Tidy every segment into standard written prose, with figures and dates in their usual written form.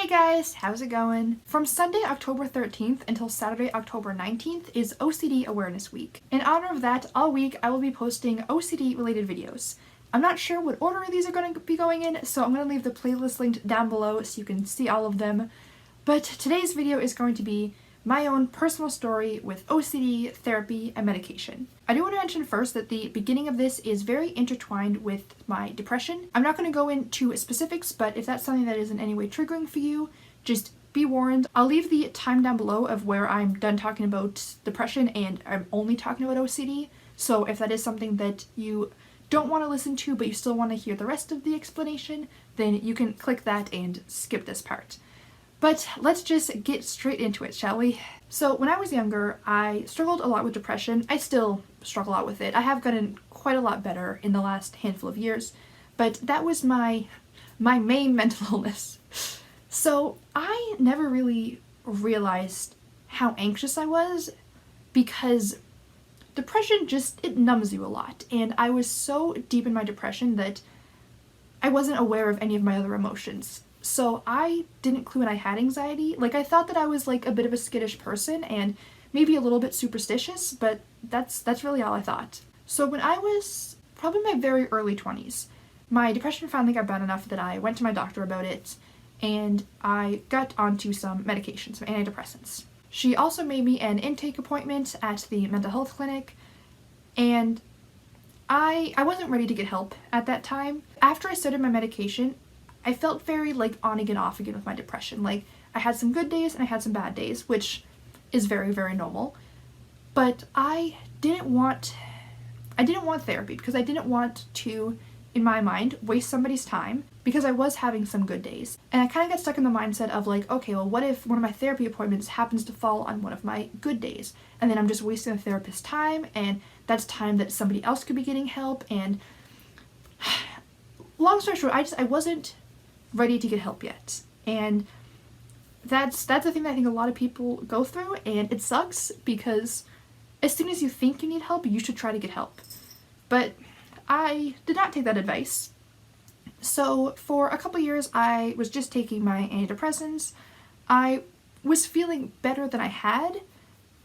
Hey guys, how's it going? From Sunday, October 13th until Saturday, October 19th is OCD Awareness Week. In honor of that, all week I will be posting OCD related videos. I'm not sure what order these are going to be going in, so I'm going to leave the playlist linked down below so you can see all of them. But today's video is going to be my own personal story with OCD, therapy, and medication. I do want to mention first that the beginning of this is very intertwined with my depression. I'm not going to go into specifics, but if that's something that is in any way triggering for you, just be warned. I'll leave the time down below of where I'm done talking about depression and I'm only talking about OCD. So if that is something that you don't want to listen to, but you still want to hear the rest of the explanation, then you can click that and skip this part. But let's just get straight into it, shall we? So when I was younger, I struggled a lot with depression. I still struggle a lot with it. I have gotten quite a lot better in the last handful of years, but that was my main mental illness. So I never really realized how anxious I was because depression it numbs you a lot. And I was so deep in my depression that I wasn't aware of any of my other emotions. So I didn't clue when I had anxiety. Like, I thought that I was like a bit of a skittish person and maybe a little bit superstitious, but that's really all I thought. So when I was probably in my very early 20s, my depression finally got bad enough that I went to my doctor about it and I got onto some medications, some antidepressants. She also made me an intake appointment at the mental health clinic, and I wasn't ready to get help at that time. After I started my medication, I felt very on again, off again with my depression. Like, I had some good days and I had some bad days, which is very, very normal. But I didn't want therapy because I didn't want to, in my mind, waste somebody's time because I was having some good days. And I kind of got stuck in the mindset of like, okay, well, what if one of my therapy appointments happens to fall on one of my good days? And then I'm just wasting the therapist's time, and that's time that somebody else could be getting help. And long story short, I wasn't ready to get help yet. And that's the thing that I think a lot of people go through, and it sucks because as soon as you think you need help, you should try to get help. But I did not take that advice. So for a couple years I was just taking my antidepressants. I was feeling better than I had,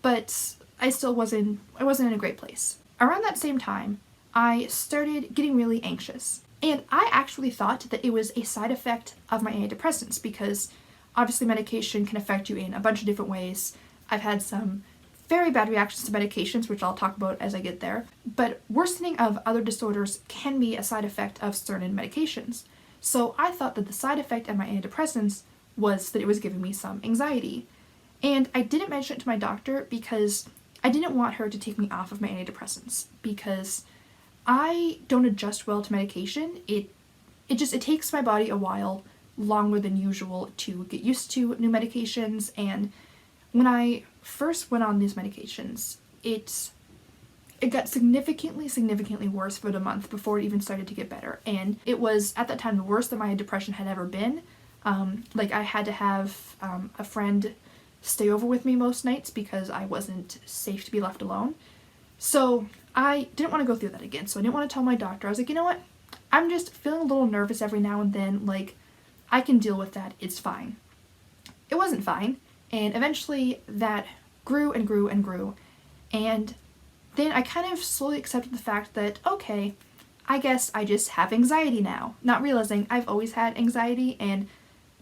but I wasn't in a great place. Around that same time, I started getting really anxious. And I actually thought that it was a side effect of my antidepressants because obviously medication can affect you in a bunch of different ways. I've had some very bad reactions to medications, which I'll talk about as I get there. But worsening of other disorders can be a side effect of certain medications. So I thought that the side effect of my antidepressants was that it was giving me some anxiety. And I didn't mention it to my doctor because I didn't want her to take me off of my antidepressants because I don't adjust well to medication. It takes my body a while longer than usual to get used to new medications, and when I first went on these medications, it got significantly worse for the month before it even started to get better. And it was at that time the worst that my depression had ever been. I had to have a friend stay over with me most nights because I wasn't safe to be left alone. So I didn't want to go through that again, so I didn't want to tell my doctor. I was like, you know what? I'm just feeling a little nervous every now and then. Like, I can deal with that. It's fine. It wasn't fine, and eventually that grew and grew and grew. And then I kind of slowly accepted the fact that, okay, I guess I just have anxiety now. Not realizing I've always had anxiety, and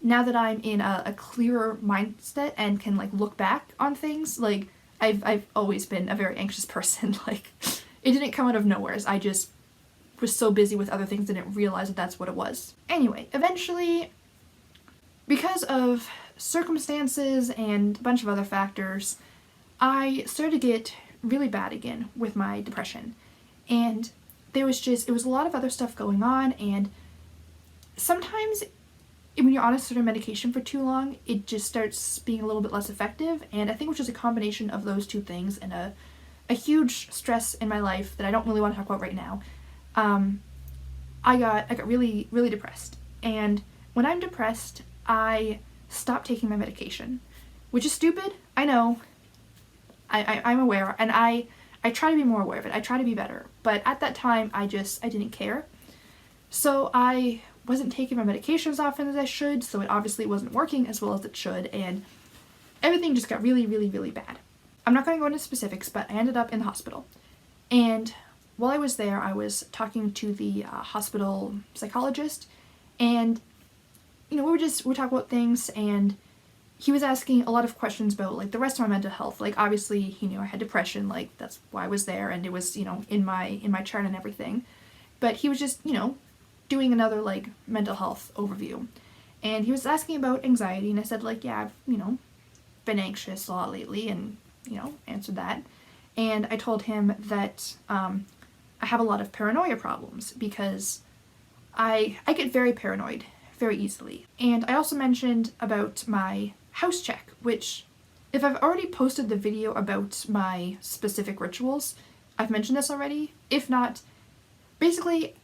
now that I'm in a clearer mindset and can look back on things, I've always been a very anxious person. It didn't come out of nowhere. I just was so busy with other things I didn't realize that that's what it was. Anyway, eventually, because of circumstances and a bunch of other factors, I started to get really bad again with my depression. And it was a lot of other stuff going on, and sometimes when you're on a certain medication for too long, it just starts being a little bit less effective. And I think it was just a combination of those two things and a huge stress in my life that I don't really want to talk about right now. I got really, really depressed. And when I'm depressed, I stop taking my medication, which is stupid. I know. I'm aware, and I try to be more aware of it. I try to be better. But at that time, I didn't care. So I wasn't taking my medication as often as I should, so it obviously wasn't working as well as it should, and everything just got really, really, really bad. I'm not going to go into specifics, but I ended up in the hospital. And while I was there, I was talking to the hospital psychologist, and, we were talking about things, and he was asking a lot of questions about, like, the rest of my mental health. Like, obviously, he knew I had depression, like, that's why I was there, and it was, in my chart and everything. But he was just, doing another, like, mental health overview. And he was asking about anxiety, and I said, like, yeah, I've, been anxious a lot lately, and, answered that. And I told him that I have a lot of paranoia problems because I get very paranoid very easily. And I also mentioned about my house check, which, if I've already posted the video about my specific rituals, I've mentioned this already. If not, basically,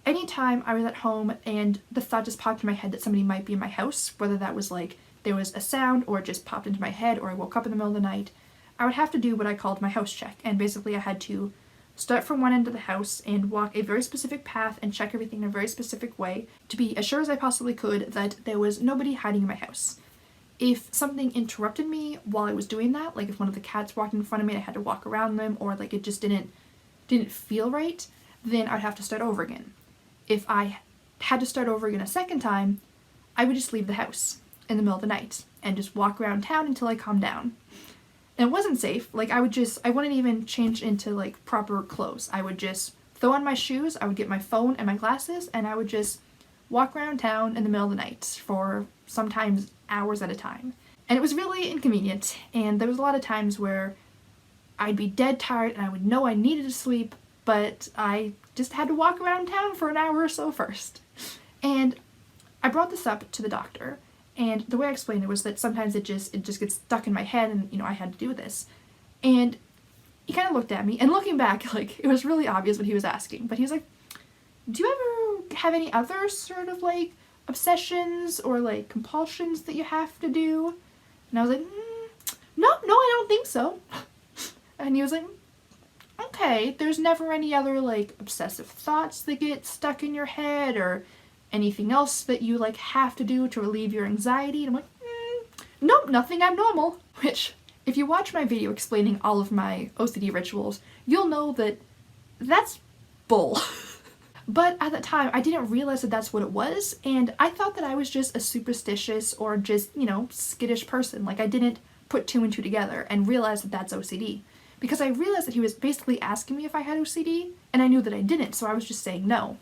anytime I was at home and the thought just popped in my head that somebody might be in my house, whether that was like there was a sound or it just popped into my head or I woke up in the middle of the night, I would have to do what I called my house check. And basically I had to start from one end of the house and walk a very specific path and check everything in a very specific way to be as sure as I possibly could that there was nobody hiding in my house. If something interrupted me while I was doing that, like if one of the cats walked in front of me and I had to walk around them, or like it just didn't feel right, then I'd have to start over again. If I had to start over again a second time, I would just leave the house in the middle of the night and just walk around town until I calmed down. And it wasn't safe. Like I wouldn't even change into like proper clothes. I would just throw on my shoes, I would get my phone and my glasses, and I would just walk around town in the middle of the night for sometimes hours at a time. And it was really inconvenient, and there was a lot of times where I'd be dead tired and I would know I needed to sleep, but I just had to walk around town for an hour or so first. And I brought this up to the doctor, and the way I explained it was that sometimes it just gets stuck in my head, and I had to do this. And he kind of looked at me, and looking back, like, it was really obvious what he was asking, but he was like, do you ever have any other sort of like obsessions or like compulsions that you have to do? And I was like, no, I don't think so. And he was like, okay, there's never any other like obsessive thoughts that get stuck in your head or anything else that you like have to do to relieve your anxiety? And I'm like, nope, nothing abnormal. Which, if you watch my video explaining all of my OCD rituals, you'll know that that's bull. But at the time, I didn't realize that that's what it was, and I thought that I was just a superstitious or just, skittish person. Like, I didn't put two and two together and realize that that's OCD. Because I realized that he was basically asking me if I had OCD, and I knew that I didn't, so I was just saying no.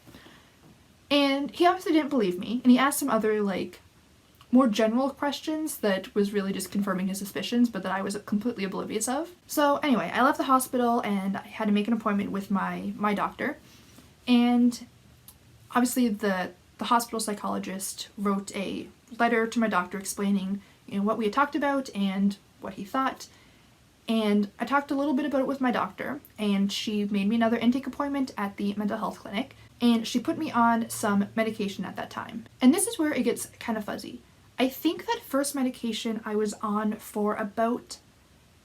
And he obviously didn't believe me, and he asked some other, like, more general questions that was really just confirming his suspicions, but that I was completely oblivious of. So anyway, I left the hospital, and I had to make an appointment with my doctor. And obviously the hospital psychologist wrote a letter to my doctor explaining, what we had talked about and what he thought. And I talked a little bit about it with my doctor, and she made me another intake appointment at the mental health clinic, and she put me on some medication at that time. And this is where it gets kind of fuzzy. I think that first medication I was on for about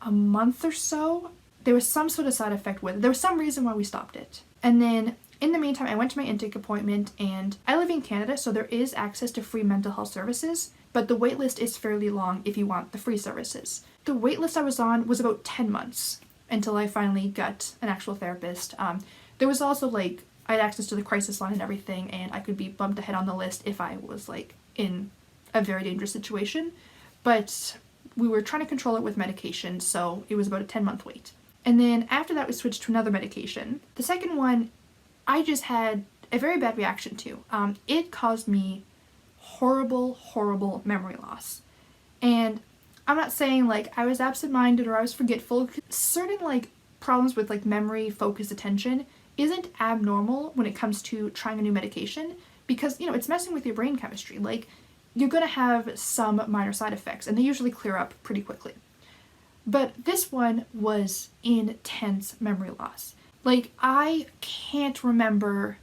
a month or so. There was some sort of side effect with it. There was some reason why we stopped it. And then in the meantime, I went to my intake appointment, and I live in Canada, so there is access to free mental health services, but the wait list is fairly long if you want the free services. The wait list I was on was about 10 months until I finally got an actual therapist. There was also, like, I had access to the crisis line and everything, and I could be bumped ahead on the list if I was, like, in a very dangerous situation, but we were trying to control it with medication, so it was about a 10-month wait. And then after that, we switched to another medication. The second one, I just had a very bad reaction to. It caused me horrible, horrible memory loss. And I'm not saying like I was absent-minded or I was forgetful. Certain like problems with like memory, focus, attention isn't abnormal when it comes to trying a new medication because, it's messing with your brain chemistry. Like, you're gonna have some minor side effects and they usually clear up pretty quickly. But this one was intense memory loss. Like, I can't remember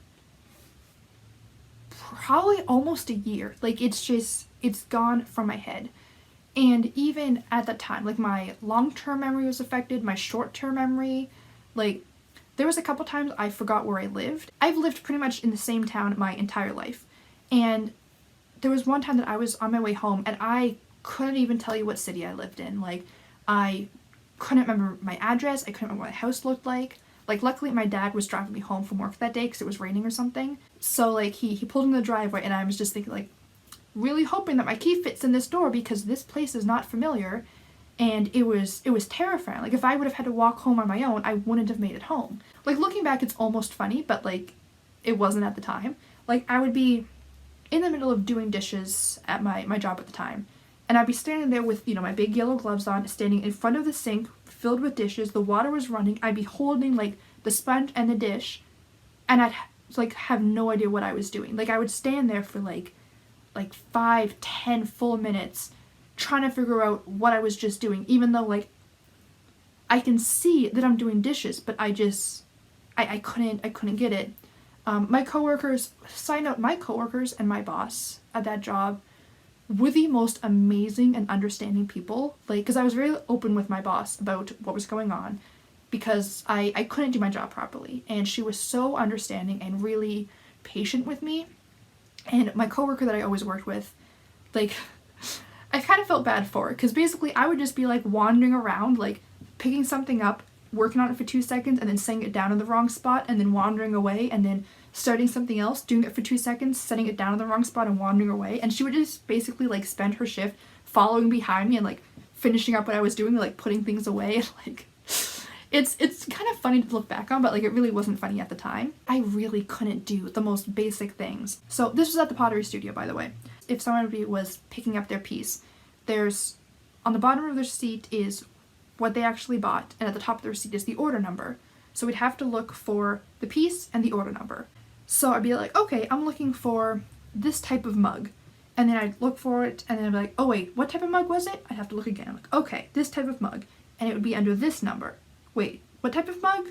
probably almost a year. Like, it's gone from my head. And even at that time, like, my long-term memory was affected, my short-term memory, like, there was a couple times I forgot where I lived. I've lived pretty much in the same town my entire life. And there was one time that I was on my way home and I couldn't even tell you what city I lived in. Like, I couldn't remember my address. I couldn't remember what my house looked like. Like, luckily my dad was driving me home from work that day because it was raining or something. So, like, he pulled in the driveway and I was just thinking, like, really hoping that my key fits in this door because this place is not familiar. And it was terrifying. Like, if I would have had to walk home on my own, I wouldn't have made it home. Like, looking back, it's almost funny, but, like, it wasn't at the time. Like, I would be in the middle of doing dishes at my job at the time. And I'd be standing there with, my big yellow gloves on, standing in front of the sink filled with dishes. The water was running. I'd be holding, like, the sponge and the dish. And I'd, like, have no idea what I was doing. Like, I would stand there for, like 5, 10 full minutes trying to figure out what I was just doing. Even though, like, I can see that I'm doing dishes, but I couldn't get it. My coworkers and my boss at that job were the most amazing and understanding people. Like, because I was very open with my boss about what was going on because I couldn't do my job properly. And she was so understanding and really patient with me. And my coworker that I always worked with, like, I kind of felt bad for her because basically I would just be, like, wandering around, like, picking something up, working on it for 2 seconds, and then setting it down in the wrong spot, and then wandering away, and then starting something else, doing it for 2 seconds, setting it down in the wrong spot, and wandering away. And she would just basically, like, spend her shift following behind me and, like, finishing up what I was doing, like, putting things away. And, like, it's kind of funny to look back on, but, like, it really wasn't funny at the time. I really couldn't do the most basic things. So this was at the pottery studio, by the way. If somebody was picking up their piece, there's, on the bottom of their receipt is what they actually bought, and at the top of the receipt is the order number. So we'd have to look for the piece and the order number. So I'd be like, okay, I'm looking for this type of mug. And then I'd look for it, and then I'd be like, oh wait, what type of mug was it? I'd have to look again. I'm like, okay, this type of mug. And it would be under this number. Wait, what type of mug?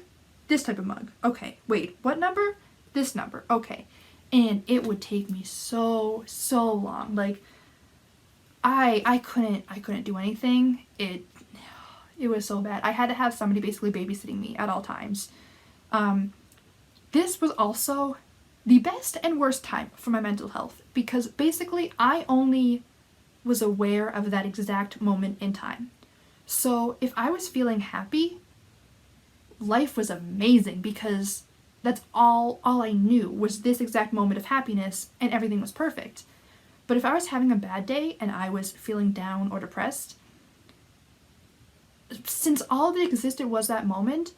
This type of mug. Okay, wait, what number? This number. Okay. And it would take me so long. Like, I couldn't do anything. It was so bad. I had to have somebody basically babysitting me at all times. This was also the best and worst time for my mental health because basically I only was aware of that exact moment in time. So if I was feeling happy, life was amazing because that's all I knew was this exact moment of happiness and everything was perfect. But if I was having a bad day and I was feeling down or depressed, since all that existed was that moment,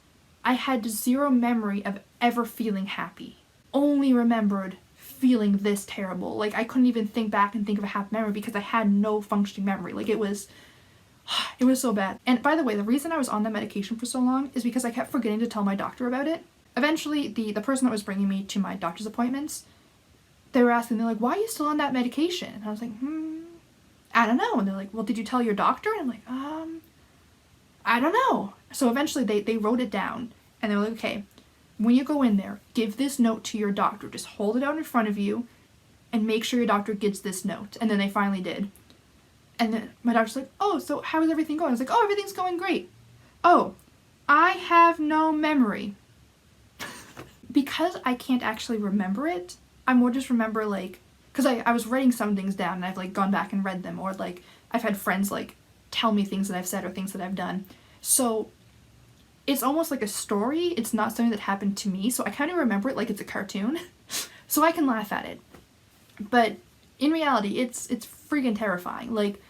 I had zero memory of ever feeling happy. Only remembered feeling this terrible. Like, I couldn't even think back and think of a happy memory because I had no functioning memory. Like, it was so bad. And by the way, the reason I was on that medication for so long is because I kept forgetting to tell my doctor about it. Eventually, the person that was bringing me to my doctor's appointments, they were asking, they're like, why are you still on that medication? And I was like, I don't know. And they're like, well, did you tell your doctor? And I'm like, I don't know. So eventually they wrote it down and they were like, okay, when you go in there, give this note to your doctor. Just hold it out in front of you and make sure your doctor gets this note. And then they finally did. And then my doctor's like, oh, so how is everything going? I was like, oh, everything's going great. Oh, I have no memory. Because I can't actually remember it, I more just remember, like, because I was writing some things down and I've, like, gone back and read them, or, like, I've had friends, like, tell me things that I've said or things that I've done. So it's almost like a story. It's not something that happened to me, so I kind of remember it like it's a cartoon. So I can laugh at it. But in reality, it's freaking terrifying. Like,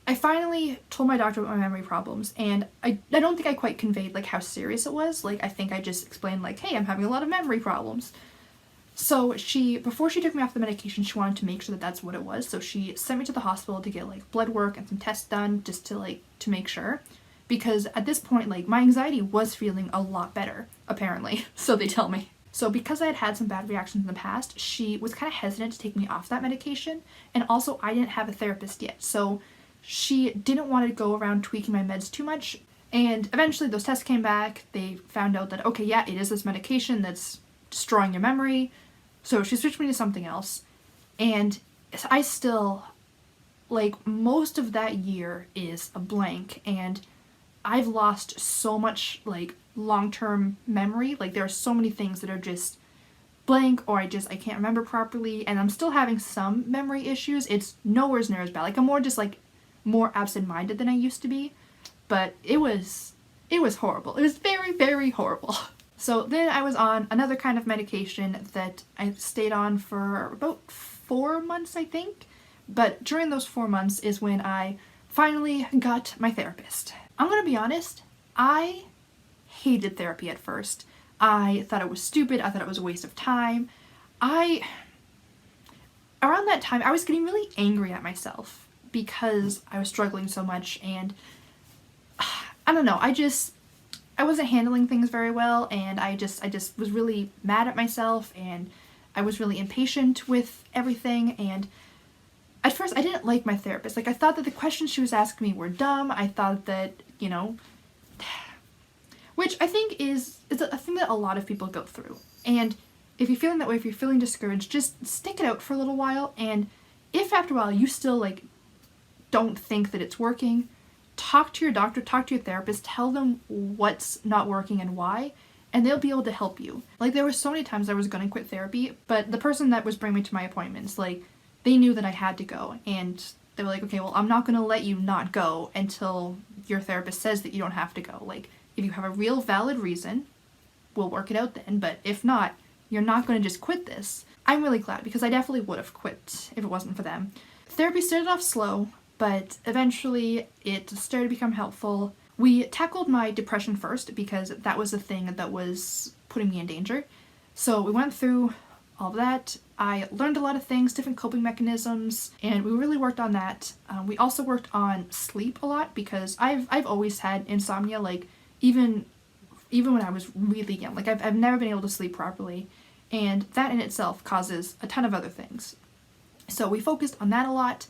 I finally told my doctor about my memory problems, and I don't think I quite conveyed, like, how serious it was. Like, I think I just explained, like, hey, I'm having a lot of memory problems. So before she took me off the medication, she wanted to make sure that that's what it was. So she sent me to the hospital to get, like, blood work and some tests done just to make sure. Because at this point, like, my anxiety was feeling a lot better, apparently. So they tell me. So because I had had some bad reactions in the past, she was kind of hesitant to take me off that medication. And also, I didn't have a therapist yet. So she didn't want to go around tweaking my meds too much. And eventually those tests came back. They found out that, okay, yeah, it is this medication that's destroying your memory. So she switched me to something else. And I still, like, most of that year is a blank. And I've lost so much, like, long-term memory. Like, there are so many things that are just blank, or I can't remember properly, and I'm still having some memory issues. It's nowhere near as bad. Like, I'm more just like more absent-minded than I used to be, but it was horrible. It was very, very horrible. So then I was on another kind of medication that I stayed on for about 4 months, I think. But during those 4 months is when I finally got my therapist. I'm gonna be honest, I hated therapy at first. I thought it was stupid. I thought it was a waste of time. Around that time, I was getting really angry at myself because I was struggling so much, and I don't know, I wasn't handling things very well, and I just was really mad at myself, and I was really impatient with everything, and at first I didn't like my therapist. Like, I thought that the questions she was asking me were dumb. I thought that, which I think is a thing that a lot of people go through. And if you're feeling that way, if you're feeling discouraged, just stick it out for a little while, and if after a while you still, like, don't think that it's working, talk to your doctor, talk to your therapist, tell them what's not working and why, and they'll be able to help you. Like, there were so many times I was gonna quit therapy, but the person that was bringing me to my appointments, like, they knew that I had to go, and they were like, okay, well, I'm not gonna let you not go until your therapist says that you don't have to go. Like, if you have a real valid reason, we'll work it out then, but if not, you're not gonna just quit this. I'm really glad, because I definitely would have quit if it wasn't for them. Therapy started off slow, but eventually it started to become helpful. We tackled my depression first because that was the thing that was putting me in danger. So we went through all of that. I learned a lot of things, different coping mechanisms, and we really worked on that. We also worked on sleep a lot because I've always had insomnia, like even when I was really young. Like, I've never been able to sleep properly, and that in itself causes a ton of other things. So we focused on that a lot,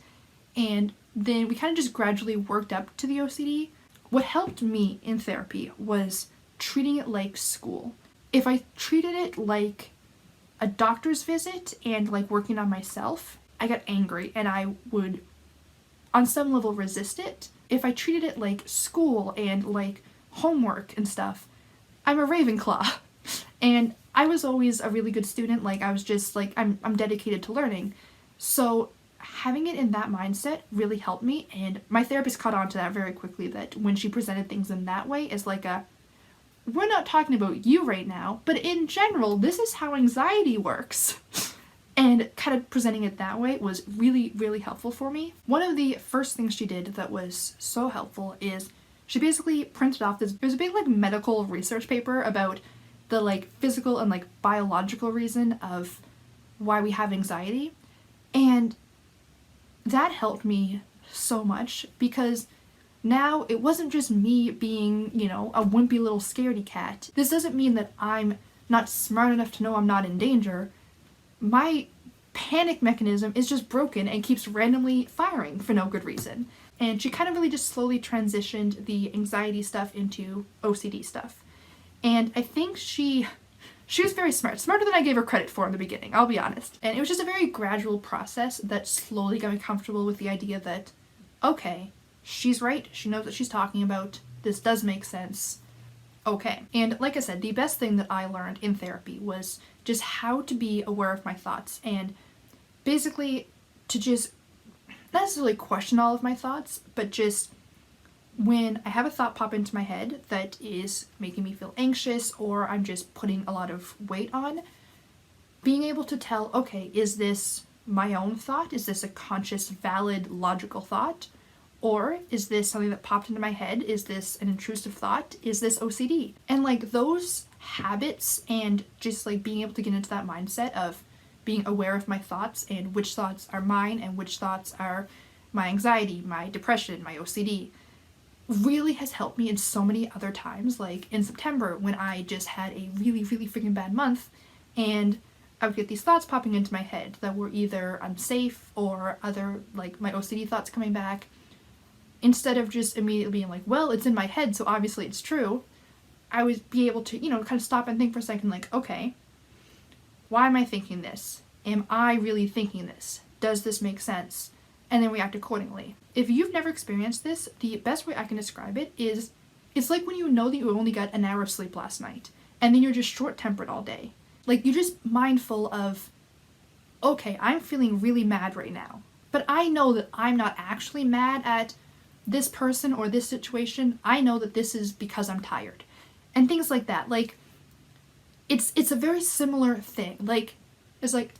and then we kind of just gradually worked up to the OCD. What helped me in therapy was treating it like school. If I treated it like a doctor's visit and like working on myself, I got angry and I would on some level resist it. If I treated it like school and like homework and stuff, I'm a Ravenclaw. And I was always a really good student. Like, I was just like, I'm dedicated to learning. So having it in that mindset really helped me, and my therapist caught on to that very quickly, that when she presented things in that way, is like we're not talking about you right now, but in general, this is how anxiety works. And kind of presenting it that way was really, really helpful for me. One of the first things she did that was so helpful is she basically printed off this, it was a big like medical research paper about the like physical and like biological reason of why we have anxiety. And that helped me so much, because now it wasn't just me being, a wimpy little scaredy cat. This doesn't mean that I'm not smart enough to know I'm not in danger. My panic mechanism is just broken and keeps randomly firing for no good reason. And she kind of really just slowly transitioned the anxiety stuff into OCD stuff. And I think she was very smart, smarter than I gave her credit for in the beginning, I'll be honest. And it was just a very gradual process that slowly got me comfortable with the idea that, okay, she's right, she knows what she's talking about, this does make sense, okay. And like I said, the best thing that I learned in therapy was just how to be aware of my thoughts, and basically to just not necessarily question all of my thoughts, but just when I have a thought pop into my head that is making me feel anxious, or I'm just putting a lot of weight on, being able to tell, okay, is this my own thought? Is this a conscious, valid, logical thought? Or is this something that popped into my head? Is this an intrusive thought? Is this OCD? And like those habits, and just like being able to get into that mindset of being aware of my thoughts and which thoughts are mine and which thoughts are my anxiety, my depression, my OCD, really has helped me in so many other times. Like in September, when I just had a really, really freaking bad month, and I would get these thoughts popping into my head that were either unsafe or other, like my OCD thoughts coming back. Instead of just immediately being like, well, it's in my head, so obviously it's true, I would be able to, kind of stop and think for a second, like, okay, why am I thinking this? Am I really thinking this? Does this make sense? And then react accordingly. If you've never experienced this, the best way I can describe it is, it's like when you know that you only got an hour of sleep last night, and then you're just short-tempered all day. Like, you're just mindful of, okay, I'm feeling really mad right now, but I know that I'm not actually mad at this person or this situation. I know that this is because I'm tired. And things like that. Like, it's a very similar thing. Like, it's like,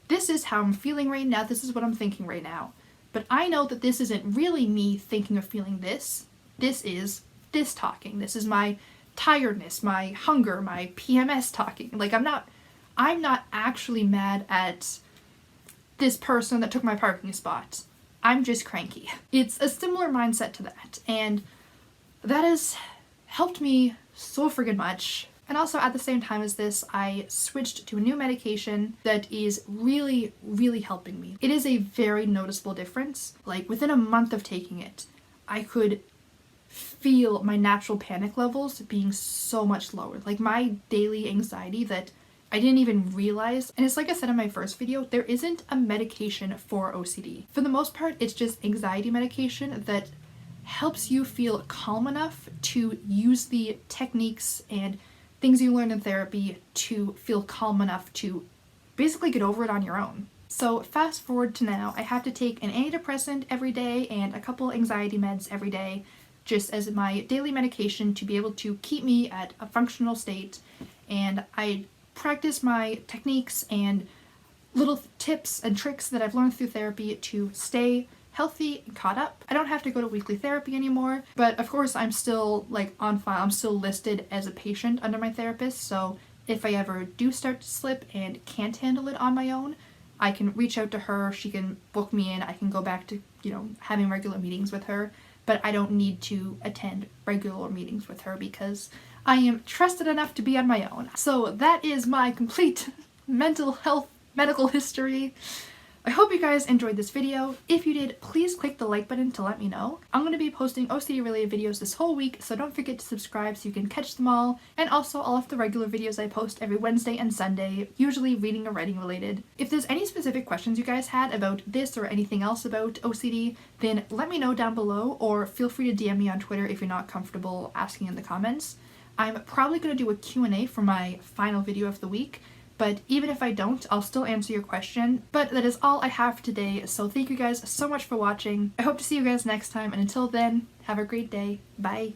this is how I'm feeling right now, this is what I'm thinking right now. But I know that this isn't really me thinking or feeling this. This is this talking. This is my tiredness, my hunger, my PMS talking. Like, I'm not actually mad at this person that took my parking spot. I'm just cranky. It's a similar mindset to that, and that has helped me so friggin' much. And also, at the same time as this, I switched to a new medication that is really, really helping me. It is a very noticeable difference. Like, within a month of taking it, I could feel my natural panic levels being so much lower. Like, my daily anxiety that I didn't even realize. And it's like I said in my first video, there isn't a medication for OCD. For the most part, it's just anxiety medication that helps you feel calm enough to use the techniques and things you learn in therapy to feel calm enough to basically get over it on your own. So fast forward to now, I have to take an antidepressant every day and a couple anxiety meds every day, just as my daily medication to be able to keep me at a functional state. And I practice my techniques and little tips and tricks that I've learned through therapy to stay healthy and caught up. I don't have to go to weekly therapy anymore, but of course I'm still like on file. I'm still listed as a patient under my therapist, so if I ever do start to slip and can't handle it on my own, I can reach out to her, she can book me in, I can go back to, having regular meetings with her, but I don't need to attend regular meetings with her because I am trusted enough to be on my own. So that is my complete mental health medical history. I hope you guys enjoyed this video. If you did, please click the like button to let me know. I'm going to be posting OCD related videos this whole week, so don't forget to subscribe so you can catch them all. And also all of the regular videos I post every Wednesday and Sunday, usually reading or writing related. If there's any specific questions you guys had about this or anything else about OCD, then let me know down below, or feel free to DM me on Twitter if you're not comfortable asking in the comments. I'm probably going to do a Q&A for my final video of the week, but even if I don't, I'll still answer your question. But that is all I have for today, so thank you guys so much for watching. I hope to see you guys next time, and until then, have a great day. Bye!